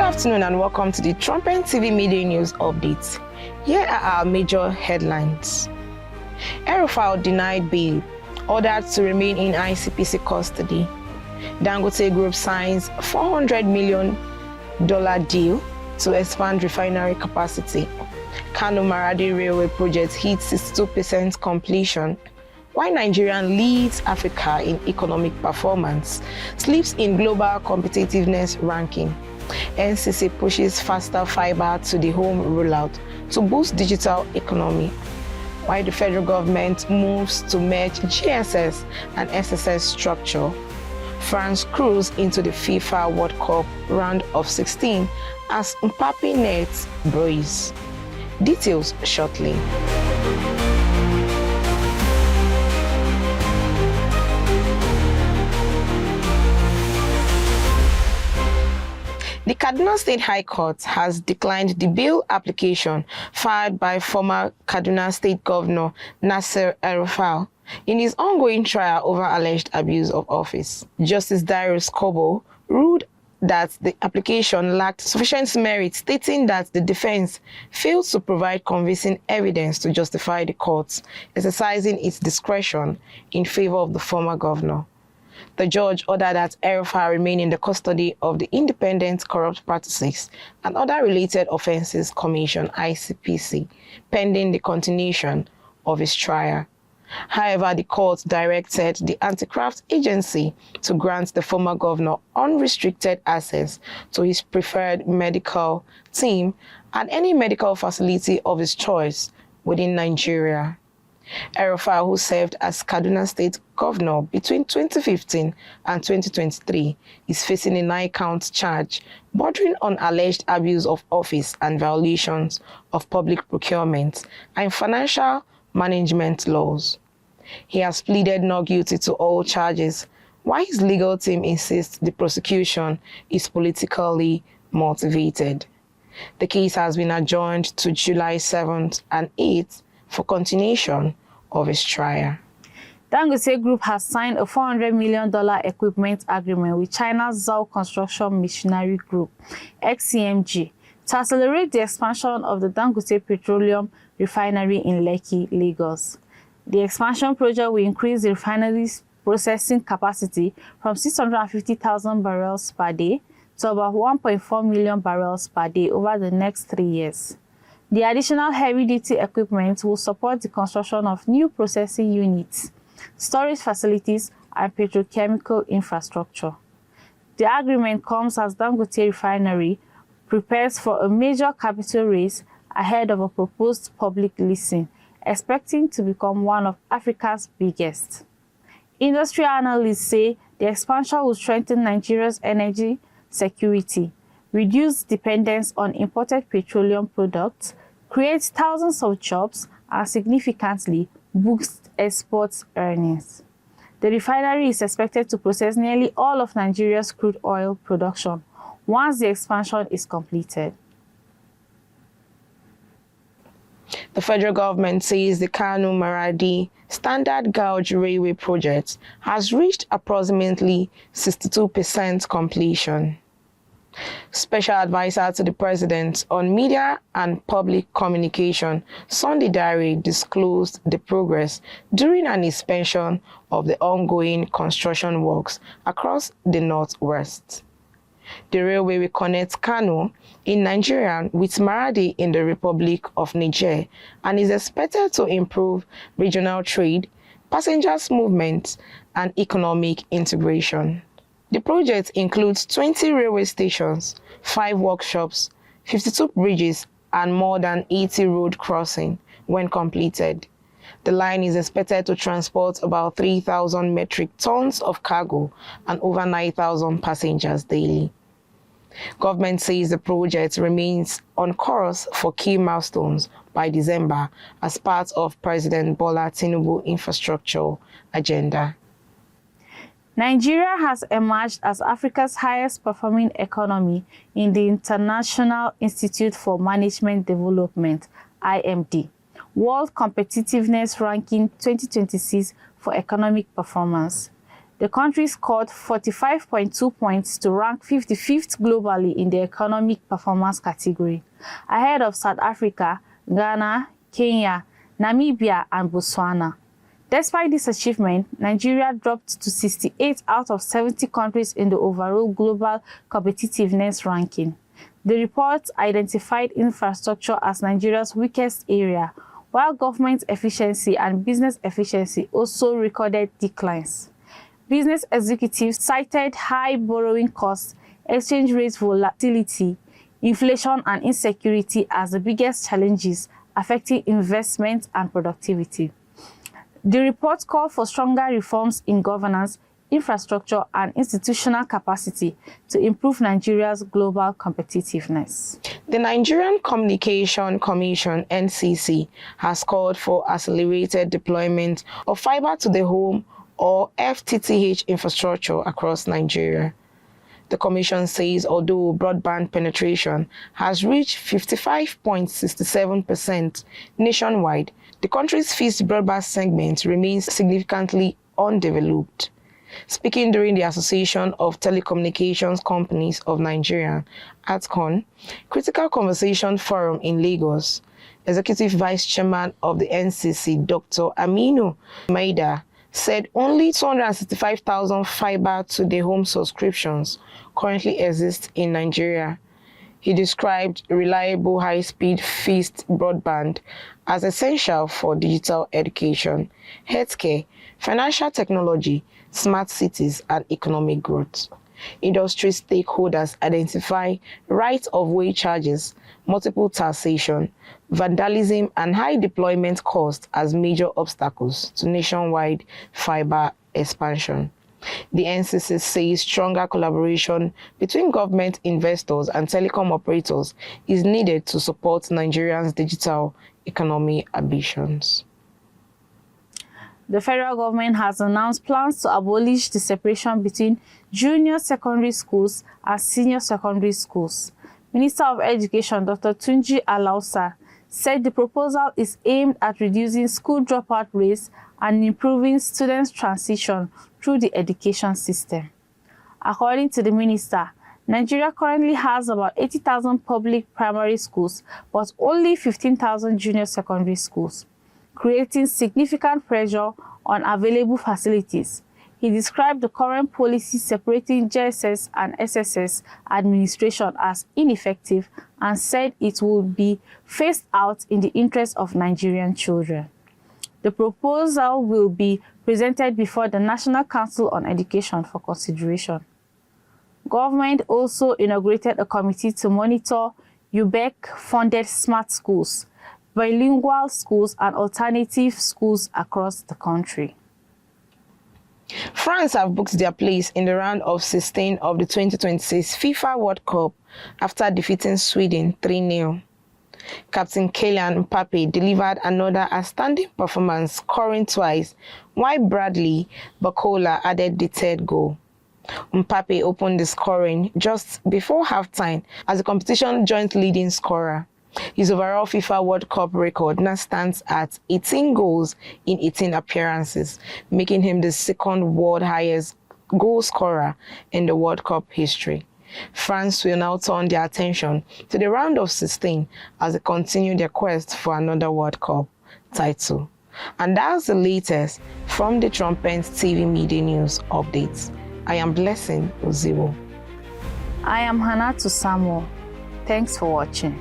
afternoon and welcome to the Trumpet TV Media News Updates. Here are our major headlines. El-Rufai denied bail, ordered to remain in ICPC custody. Dangote Group signs $400 million deal to expand refinery capacity. Kano-Maradi Railway project hits 62% completion. While Nigeria leads Africa in economic performance, slips in global competitiveness ranking. NCC pushes faster fiber to the home rollout to boost digital economy. While the federal government moves to merge GSS and SSS structure. France cruise into the FIFA World Cup round of 16 as Mbappe nets brace. Details shortly. The Kaduna State High Court has declined the bail application filed by former Kaduna State Governor Nasir El-Rufai in his ongoing trial over alleged abuse of office. Justice Darius Kobo ruled that the application lacked sufficient merit, stating that the defense failed to provide convincing evidence to justify the court exercising its discretion in favor of the former governor. The judge ordered that El-Rufai remain in the custody of the Independent Corrupt Practices and Other Related Offences Commission (ICPC) pending the continuation of his trial. However, the court directed the anti-graft agency to grant the former governor unrestricted access to his preferred medical team and any medical facility of his choice within Nigeria. El-Rufai, who served as Kaduna State Governor between 2015 and 2023, is facing a 9-count charge bordering on alleged abuse of office and violations of public procurement and financial management laws. He has pleaded not guilty to all charges, while his legal team insists the prosecution is politically motivated. The case has been adjourned to July 7th and 8th for continuation of his trial. Dangote Group has signed a $400 million equipment agreement with China's Zhao Construction Machinery Group, XCMG, to accelerate the expansion of the Dangote Petroleum Refinery in Lekki, Lagos. The expansion project will increase the refinery's processing capacity from 650,000 barrels per day to about 1.4 million barrels per day over the next 3 years. The additional heavy-duty equipment will support the construction of new processing units, storage facilities, and petrochemical infrastructure. The agreement comes as Dangote Refinery prepares for a major capital raise ahead of a proposed public listing, expecting to become one of Africa's biggest. Industry analysts say the expansion will strengthen Nigeria's energy security, reduce dependence on imported petroleum products, create thousands of jobs, and significantly boost export earnings. The refinery is expected to process nearly all of Nigeria's crude oil production once the expansion is completed. The federal government says the Kano-Maradi Standard Gauge Railway project has reached approximately 62% completion. Special Advisor to the President on Media and Public Communication, Sunday Diary, disclosed the progress during an inspection of the ongoing construction works across the Northwest. The railway will connect Kano in Nigeria with Maradi in the Republic of Niger and is expected to improve regional trade, passengers movement, and economic integration. The project includes 20 railway stations, 5 workshops, 52 bridges, and more than 80 road crossings when completed. The line is expected to transport about 3,000 metric tons of cargo and over 9,000 passengers daily. Government says the project remains on course for key milestones by December as part of President Bola Tinubu's infrastructure agenda. Nigeria has emerged as Africa's highest performing economy in the International Institute for Management Development, IMD, World Competitiveness Ranking 2026 for economic performance. The country scored 45.2 points to rank 55th globally in the economic performance category, ahead of South Africa, Ghana, Kenya, Namibia, and Botswana. Despite this achievement, Nigeria dropped to 68 out of 70 countries in the overall global competitiveness ranking. The report identified infrastructure as Nigeria's weakest area, while government efficiency and business efficiency also recorded declines. Business executives cited high borrowing costs, exchange rate volatility, inflation, and insecurity as the biggest challenges affecting investment and productivity. The report called for stronger reforms in governance, infrastructure, and institutional capacity to improve Nigeria's global competitiveness. The Nigerian Communication Commission (NCC) has called for accelerated deployment of fiber to the home or FTTH infrastructure across Nigeria. The Commission says although broadband penetration has reached 55.67% nationwide, the country's fixed broadband segment remains significantly undeveloped. Speaking during the Association of Telecommunications Companies of Nigeria, ATCON, Critical Conversation Forum in Lagos, Executive Vice Chairman of the NCC, Dr. Aminu Maida, said only 265,000 fiber-to-the-home subscriptions currently exist in Nigeria. He described reliable high-speed fixed broadband as essential for digital education, healthcare, financial technology, smart cities, and economic growth. Industry stakeholders identify right-of-way charges, multiple taxation, vandalism, and high deployment costs as major obstacles to nationwide fiber expansion. The NCC says stronger collaboration between government investors and telecom operators is needed to support Nigerians' digital economy ambitions. The federal government has announced plans to abolish the separation between junior secondary schools and senior secondary schools. Minister of Education Dr. Tunji Alausa said the proposal is aimed at reducing school dropout rates and improving students' transition through the education system. According to the minister, Nigeria currently has about 80,000 public primary schools, but only 15,000 junior secondary schools, creating significant pressure on available facilities. He described the current policy separating JSS and SSS administration as ineffective and said it would be phased out in the interest of Nigerian children. The proposal will be presented before the National Council on Education for consideration. Government also inaugurated a committee to monitor UBEC-funded smart schools, bilingual schools, and alternative schools across the country. France have booked their place in the round of 16 of the 2026 FIFA World Cup after defeating Sweden 3-0. Captain Kylian Mbappe delivered another outstanding performance, scoring twice, while Bradley Barcola added the third goal. Mbappe opened the scoring just before halftime as the competition's joint leading scorer. His overall FIFA World Cup record now stands at 18 goals in 18 appearances, making him the second world highest goal scorer in the World Cup history. France will now turn their attention to the round of 16 as they continue their quest for another World Cup title. And that's the latest from the Trumpet TV Media News updates. I am Blessing Oziwo. I am Hannah Samuel. Thanks for watching.